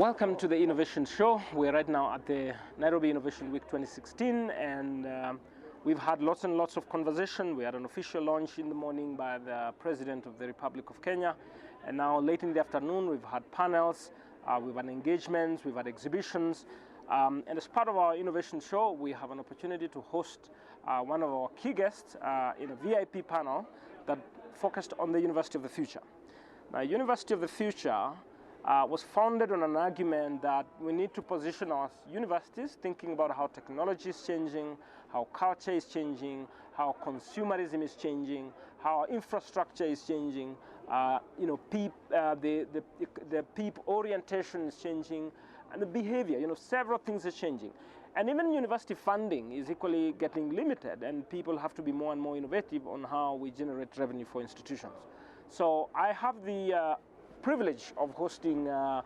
Welcome to the Innovation Show. We're right now at the Nairobi Innovation Week 2016, and we've had lots and lots of conversation. We had an official launch in the morning by the President of the Republic of Kenya, and now late in the afternoon we've had panels, we've had engagements, we've had exhibitions, and as part of our Innovation Show we have an opportunity to host one of our key guests in a VIP panel that focused on the University of the Future. Now, University of the Future was founded on an argument that we need to position our universities thinking about how technology is changing, how culture is changing, how consumerism is changing, how our infrastructure is changing, the PEEP orientation is changing, and the behavior, several things are changing. And even university funding is equally getting limited, and people have to be more and more innovative on how we generate revenue for institutions. So I have the privilege of hosting the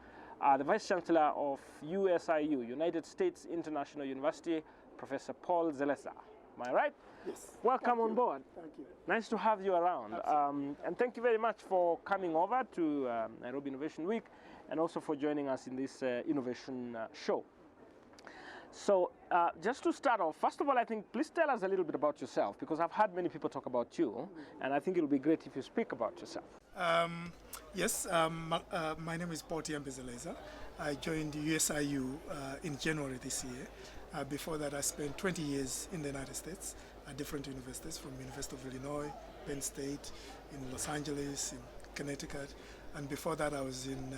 Vice Chancellor of USIU, United States International University, Professor Paul Zeleza. Am I right? Yes. Welcome on board. Thank you. Nice to have you around. And thank you very much for coming over to Nairobi Innovation Week, and also for joining us in this innovation show. So just to start off, first of all, I think please tell us a little bit about yourself, because I've had many people talk about you, and I think it will be great if you speak about yourself. Yes, my name is Paul Zeleza. I joined USIU in January this year. Before that, I spent 20 years in the United States at different universities, from University of Illinois, Penn State, in Los Angeles, in Connecticut, and before that I was in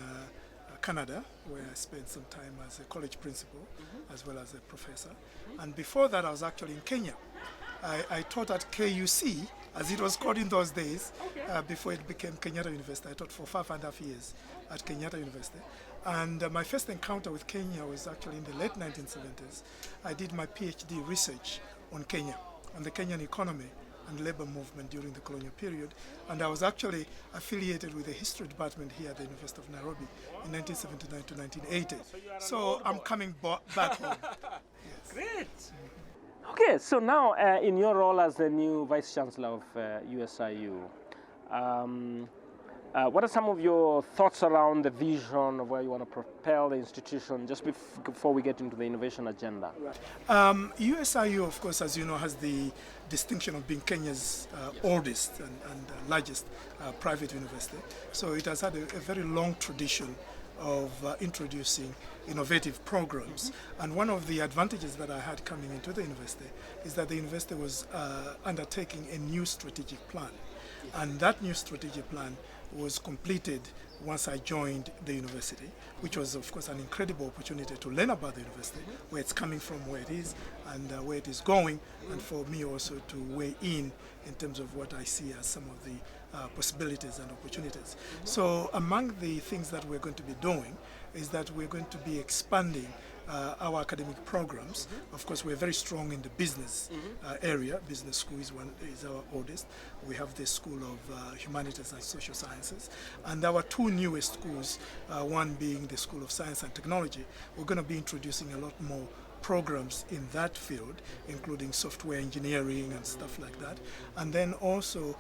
Canada, where I spent some time as a college principal, as well as a professor. And before that, I was actually in Kenya. I taught at KUC, as it was called in those days, before it became Kenyatta University. I taught for 5.5 years at Kenyatta University. And my first encounter with Kenya was actually in the late 1970s. I did my PhD research on Kenya, on the Kenyan economy and labor movement during the colonial period, and I was actually affiliated with the history department here at the University of Nairobi in 1979 to 1980. So I'm coming back home. Yes. Great. Okay, so now in your role as the new Vice Chancellor of USIU, what are some of your thoughts around the vision of where you want to propel the institution, just before we get into the innovation agenda? USIU, of course, as you know, has the distinction of being Kenya's oldest and largest private university. So it has had a very long tradition of introducing innovative programs. And one of the advantages that I had coming into the university is that the university was undertaking a new strategic plan. And that new strategic plan was completed once I joined the university, which was, of course, an incredible opportunity to learn about the university, where it's coming from, where it is, and where it is going, and for me also to weigh in terms of what I see as some of the possibilities and opportunities. So among the things that we're going to be doing is that we're going to be expanding our academic programs. Of course, we're very strong in the business area. Business school is our oldest. We have the School of Humanities and Social Sciences. And our two newest schools, one being the School of Science and Technology, we're going to be introducing a lot more programs in that field, including software engineering and stuff like that. And then also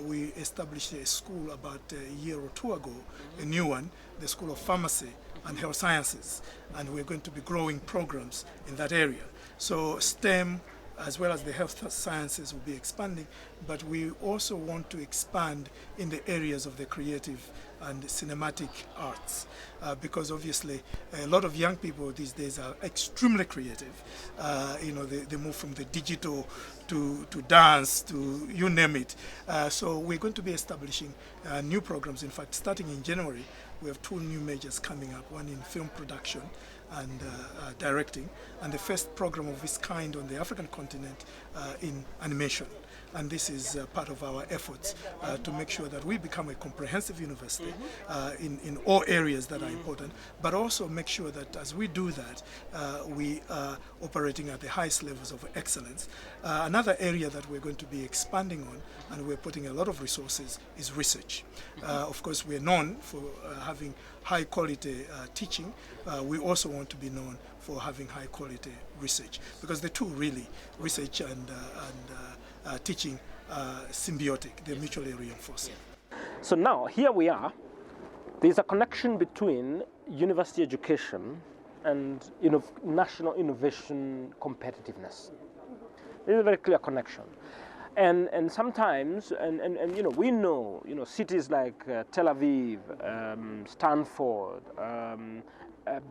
we established a school about a year or two ago, a new one, the School of Pharmacy and Health Sciences, and we're going to be growing programs in that area. So STEM, as well as the health sciences, will be expanding, but we also want to expand in the areas of the creative and cinematic arts, because obviously a lot of young people these days are extremely creative. They move from the digital to dance, to you name it. So we're going to be establishing new programs. In fact, starting in January, we have two new majors coming up, one in film production and directing, and the first program of its kind on the African continent in animation. And this is part of our efforts to make sure that we become a comprehensive university in all areas that are important, but also make sure that as we do that, we are operating at the highest levels of excellence. Another area that we're going to be expanding on, and we're putting a lot of resources, is research. Of course, we're known for having high quality teaching. We also want to be known for having high quality research, because the two really, research and teaching, symbiotic, they're mutually reinforcing. So now, here we are. There's a connection between university education and national innovation competitiveness. There's a very clear connection. And sometimes, we know, cities like Tel Aviv, Stanford,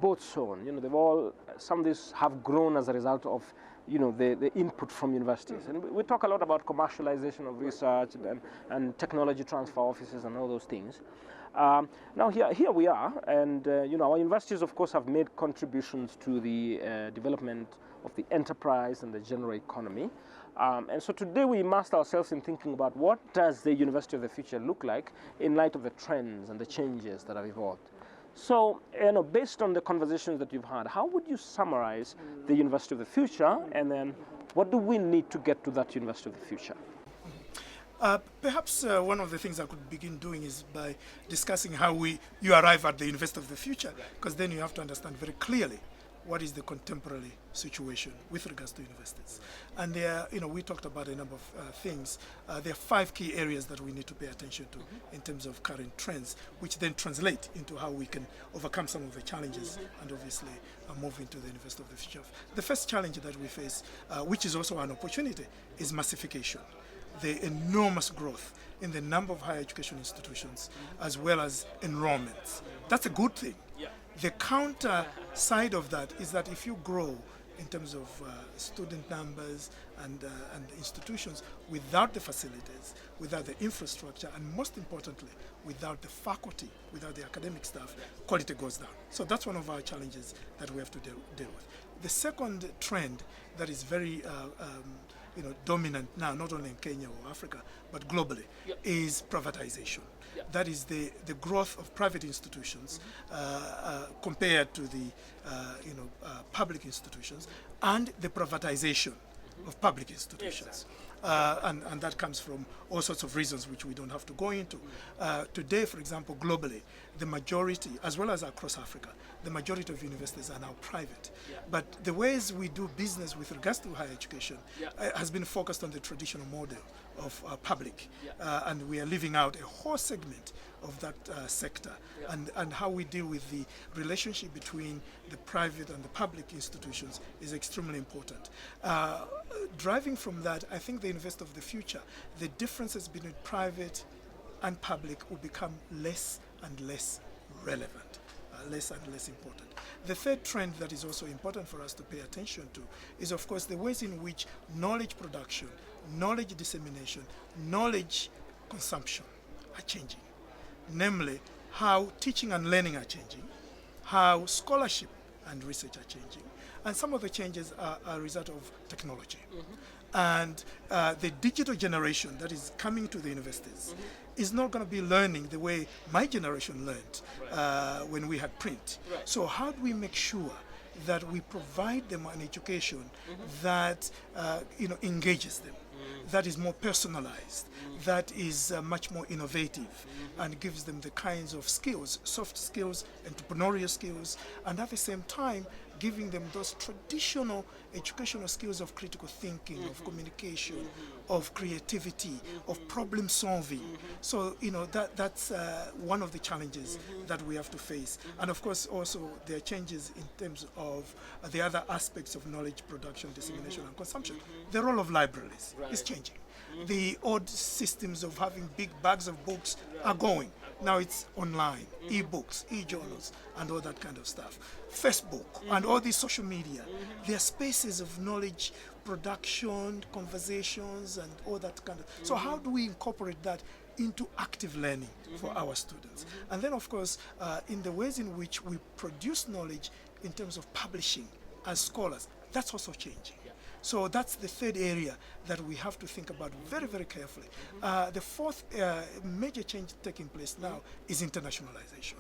Botswana, they've all, some of these have grown as a result of, the input from universities. And we talk a lot about commercialization of research and technology transfer offices and all those things. Now here we are, and our universities, of course, have made contributions to the development of the enterprise and the general economy. And so today we immersed ourselves in thinking about what does the University of the Future look like in light of the trends and the changes that have evolved. So, based on the conversations that you've had, how would you summarize the University of the Future, and then what do we need to get to that University of the Future? Perhaps one of the things I could begin doing is by discussing how you arrive at the University of the Future, because then you have to understand very clearly what is the contemporary situation with regards to universities. And there, we talked about a number of things. There are 5 key areas that we need to pay attention to in terms of current trends, which then translate into how we can overcome some of the challenges and obviously move into the University of the Future. The first challenge that we face, which is also an opportunity, is massification. The enormous growth in the number of higher education institutions as well as enrollments. That's a good thing. The counter side of that is that if you grow in terms of student numbers and institutions without the facilities, without the infrastructure, and most importantly, without the faculty, without the academic staff, quality goes down. So that's one of our challenges that we have to deal with. The second trend that is very dominant now, not only in Kenya or Africa, but globally, is privatization. That is the growth of private institutions compared to the public institutions, and the privatization of public institutions. And that comes from all sorts of reasons which we don't have to go into. Today, for example, globally, the majority, as well as across Africa, the majority of universities are now private. But the ways we do business with regards to higher education has been focused on the traditional model of public. And we are leaving out a whole segment of that sector. And how we deal with the relationship between the private and the public institutions is extremely important. Driving from that, I think the University of the Future, the differences between private and public will become less and less relevant, less and less important. The third trend that is also important for us to pay attention to is, of course, the ways in which knowledge production, knowledge dissemination, knowledge consumption are changing. Namely, how teaching and learning are changing, how scholarship and research are changing. And some of the changes are a result of technology. And the digital generation that is coming to the universities is not going to be learning the way my generation learned when we had print. So how do we make sure that we provide them an education that engages them, that is more personalized, that is much more innovative, and gives them the kinds of skills, soft skills, entrepreneurial skills, and at the same time giving them those traditional educational skills of critical thinking, of communication, of creativity, of problem solving. So, that's one of the challenges that we have to face. And of course, also there are changes in terms of the other aspects of knowledge production, dissemination, and consumption. The role of libraries is changing. The old systems of having big bags of books are going. Now it's online, e-books, e-journals, and all that kind of stuff. Facebook and all these social media, they are spaces of knowledge production, conversations, and all that kind of. So how do we incorporate that into active learning for our students? And then, of course, in the ways in which we produce knowledge in terms of publishing as scholars, that's also changing. So that's the third area that we have to think about very, very carefully. The fourth major change taking place now is internationalization.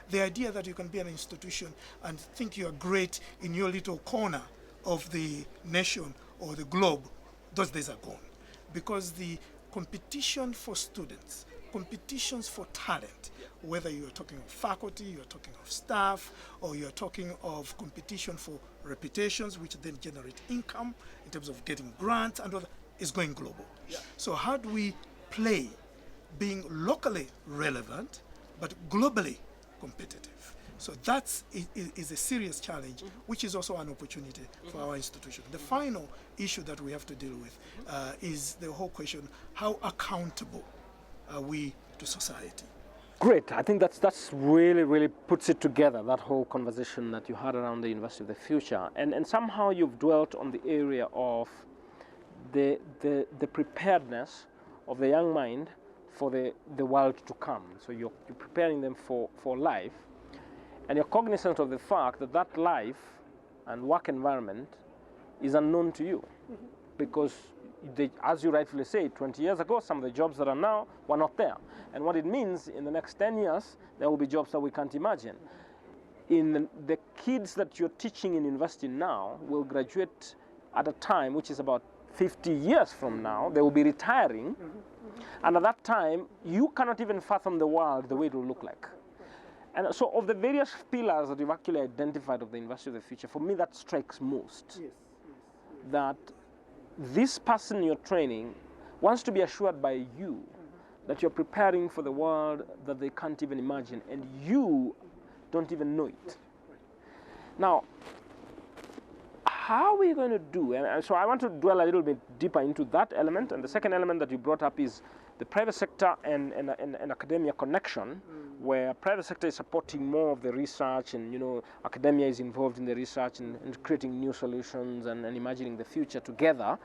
The idea that you can be an institution and think you are great in your little corner of the nation or the globe, those days are gone. Because the competition for students, competitions for talent, whether you're talking of faculty, you're talking of staff, or you're talking of competition for reputations, which then generate income in terms of getting grants and all that, is going global. So how do we play being locally relevant but globally competitive? So that's is a serious challenge, which is also an opportunity for our institution. The final issue that we have to deal with is the whole question: how accountable are we to society? Great. I think that's really puts it together, that whole conversation that you had around the University of the Future, and somehow you've dwelt on the area of the preparedness of the young mind for the world to come. So you're preparing them for life, and you're cognizant of the fact that that life and work environment is unknown to you, because as you rightfully say, 20 years ago, some of the jobs that are now were not there. And what it means, in the next 10 years, there will be jobs that we can't imagine. In the kids that you're teaching in university now will graduate at a time which is about 50 years from now. They will be retiring. And at that time, you cannot even fathom the world the way it will look like. And so of the various pillars that you've actually identified of the University of the Future, for me that strikes most. That this person you're training wants to be assured by you that you're preparing for the world that they can't even imagine, and you don't even know it. Now, how are we going to do? And so I want to dwell a little bit deeper into that element. And the second element that you brought up is the private sector and academia connection, where private sector is supporting more of the research, and academia is involved in the research and creating new solutions and imagining the future together.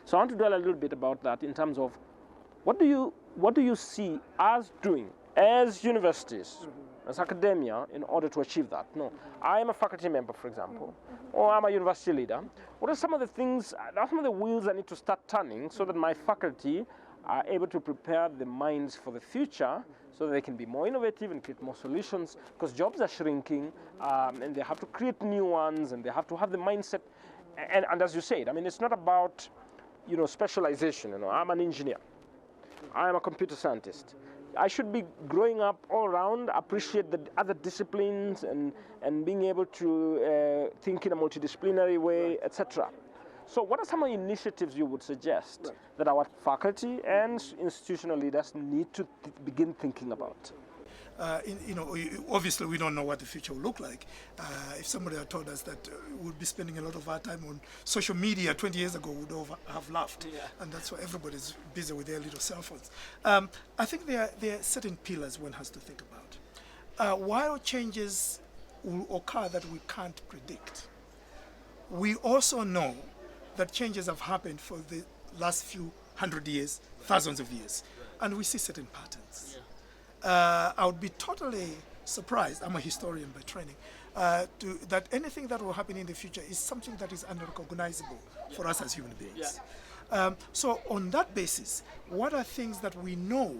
So I want to dwell a little bit about that in terms of what do you see us doing as universities, as academia, in order to achieve that? No, I am a faculty member, for example, or I'm a university leader. What are some of the things, some of the wheels I need to start turning so that my faculty are able to prepare the minds for the future, so that they can be more innovative and create more solutions, because jobs are shrinking, and they have to create new ones, and they have to have the mindset. And as you said, I mean, it's not about specialization. I'm an engineer, I'm a computer scientist. I should be growing up all around, appreciate the other disciplines, and being able to think in a multidisciplinary way, etc. So what are some of the initiatives you would suggest that our faculty and institutional leaders need to begin thinking about? Obviously we don't know what the future will look like. If somebody had told us that we would be spending a lot of our time on social media 20 years ago, we would have laughed. And that's why everybody's busy with their little cell phones. I think there are certain pillars one has to think about. While changes will occur that we can't predict, we also know that changes have happened for the last few hundred years, thousands of years, and we see certain patterns. I would be totally surprised, I'm a historian by training, that anything that will happen in the future is something that is unrecognizable for us as human beings. So on that basis, what are things that we know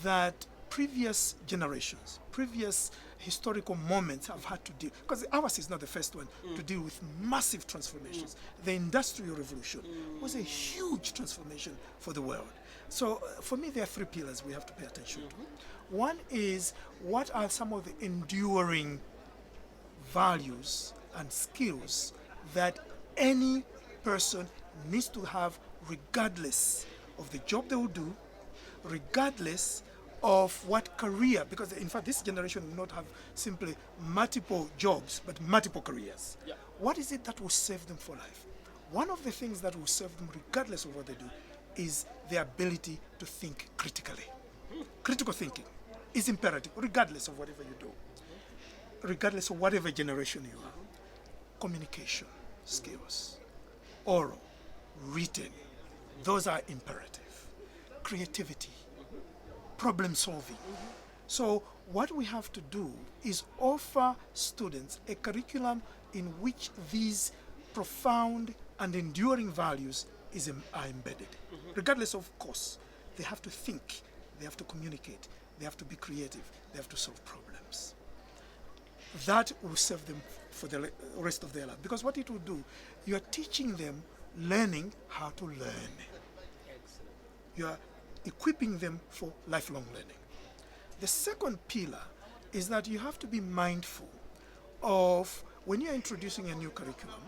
that previous generations, previous historical moments have had to deal, because ours is not the first one to deal with massive transformations. The Industrial Revolution was a huge transformation for the world. So for me, there are three pillars we have to pay attention to. One is, what are some of the enduring values and skills that any person needs to have, regardless of the job they will do, regardless of what career, because in fact this generation will not have simply multiple jobs, but multiple careers. What is it that will serve them for life? One of the things that will serve them regardless of what they do is the ability to think critically. Critical thinking is imperative regardless of whatever you do, regardless of whatever generation you are. Communication skills, oral, written, those are imperative. Creativity, problem solving. So what we have to do is offer students a curriculum in which these profound and enduring values are embedded. Regardless of course, they have to think, they have to communicate, they have to be creative, they have to solve problems. That will serve them for the rest of their life. Because what it will do, you are teaching them learning how to learn. You are equipping them for lifelong learning. The second pillar is that you have to be mindful of when you're introducing a new curriculum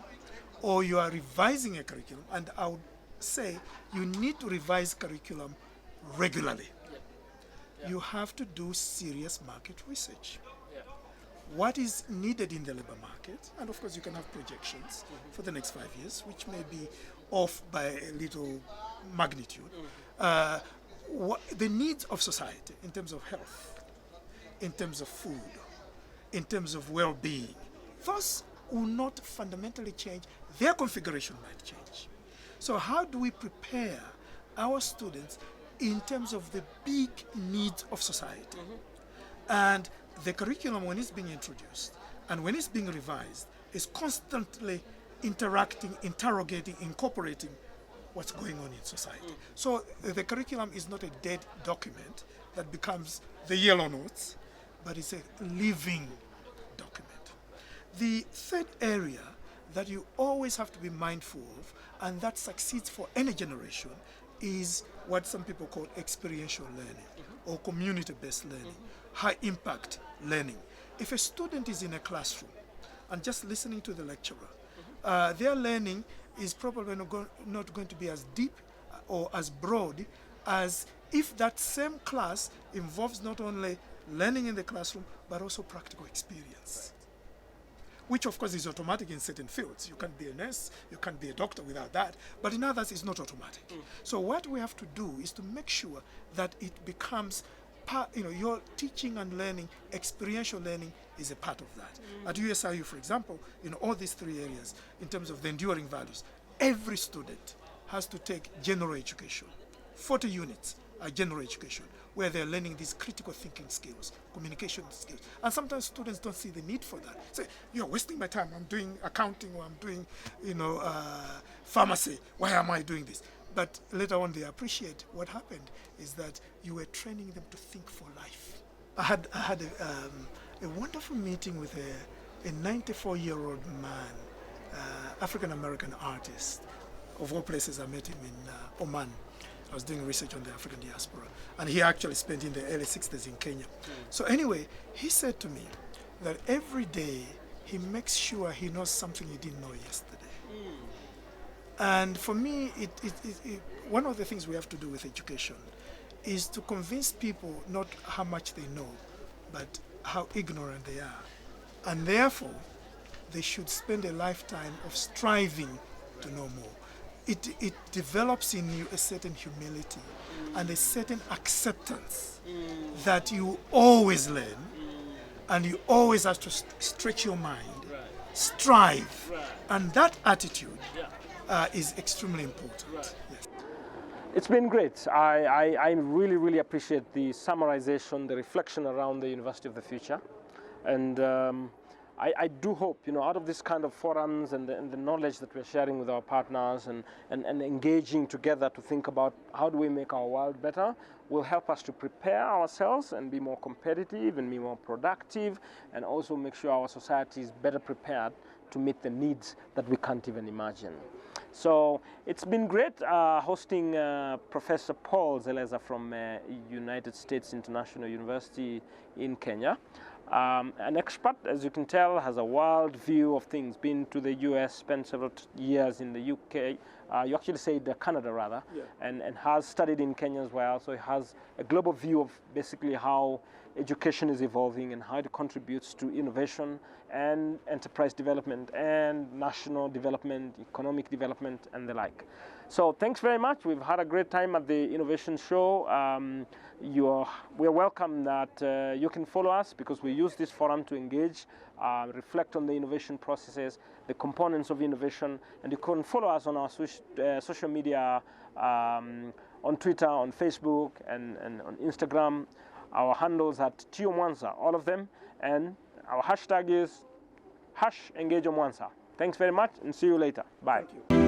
or you are revising a curriculum, and I would say you need to revise curriculum regularly. You have to do serious market research. what is needed in the labor market, and of course you can have projections for the next 5 years, which may be off by a little magnitude. The needs of society in terms of health, in terms of food, in terms of well-being, those will not fundamentally change. Their configuration might change. So how do we prepare our students in terms of the big needs of society? And the curriculum, when it's being introduced and when it's being revised, is constantly interacting, interrogating, incorporating what's going on in society. So the curriculum is not a dead document that becomes the yellow notes, but it's a living document. The third area that you always have to be mindful of, and that succeeds for any generation, is what some people call experiential learning or community-based learning, high-impact learning. If a student is in a classroom and just listening to the lecturer, their learning is probably not going to be as deep or as broad as if that same class involves not only learning in the classroom, but also practical experience, which of course is automatic in certain fields. You can't be a nurse, you can't be a doctor without that, but in others it's not automatic. So what we have to do is to make sure that it becomes your teaching and learning, experiential learning is a part of that. At USIU, for example, in all these three areas, in terms of the enduring values, every student has to take general education. 40 units are general education, where they're learning these critical thinking skills, communication skills. And sometimes students don't see the need for that. Say, you're wasting my time. I'm doing accounting or I'm doing, pharmacy. Why am I doing this? But later on, they appreciate what happened is that you were training them to think for life. I had a wonderful meeting with a 94-year-old man, African-American artist. Of all places, I met him in Oman. I was doing research on the African diaspora, and he actually spent in the early 60s in Kenya. So anyway, he said to me that every day he makes sure he knows something he didn't know yesterday. And for me, one of the things we have to do with education is to convince people not how much they know, but how ignorant they are. And therefore, they should spend a lifetime of striving to know more. It develops in you a certain humility and a certain acceptance that you always learn and you always have to stretch your mind, strive, and that attitude is extremely important. Yes. It's been great. I really, really appreciate the summarization, the reflection around the University of the Future. And I do hope, out of this kind of forums and the knowledge that we're sharing with our partners and engaging together to think about how do we make our world better, will help us to prepare ourselves and be more competitive and be more productive, and also make sure our society is better prepared to meet the needs that we can't even imagine. So it's been great hosting Professor Paul Zeleza from United States International University in Kenya. An expert, as you can tell, has a world view of things, been to the US, spent several years in the UK, you actually said Canada rather, and has studied in Kenya as well, so he has a global view of basically how education is evolving and how it contributes to innovation and enterprise development and national development, economic development and the like. So thanks very much. We've had a great time at the Innovation Show. We're welcome that you can follow us, because we use this forum to engage, reflect on the innovation processes, the components of innovation, and you can follow us on our social media, on Twitter, on Facebook, and on Instagram. Our handles at TONNY'S, all of them, and our hashtag is #EngageOmwansa. Thanks very much and see you later. Bye. Thank you.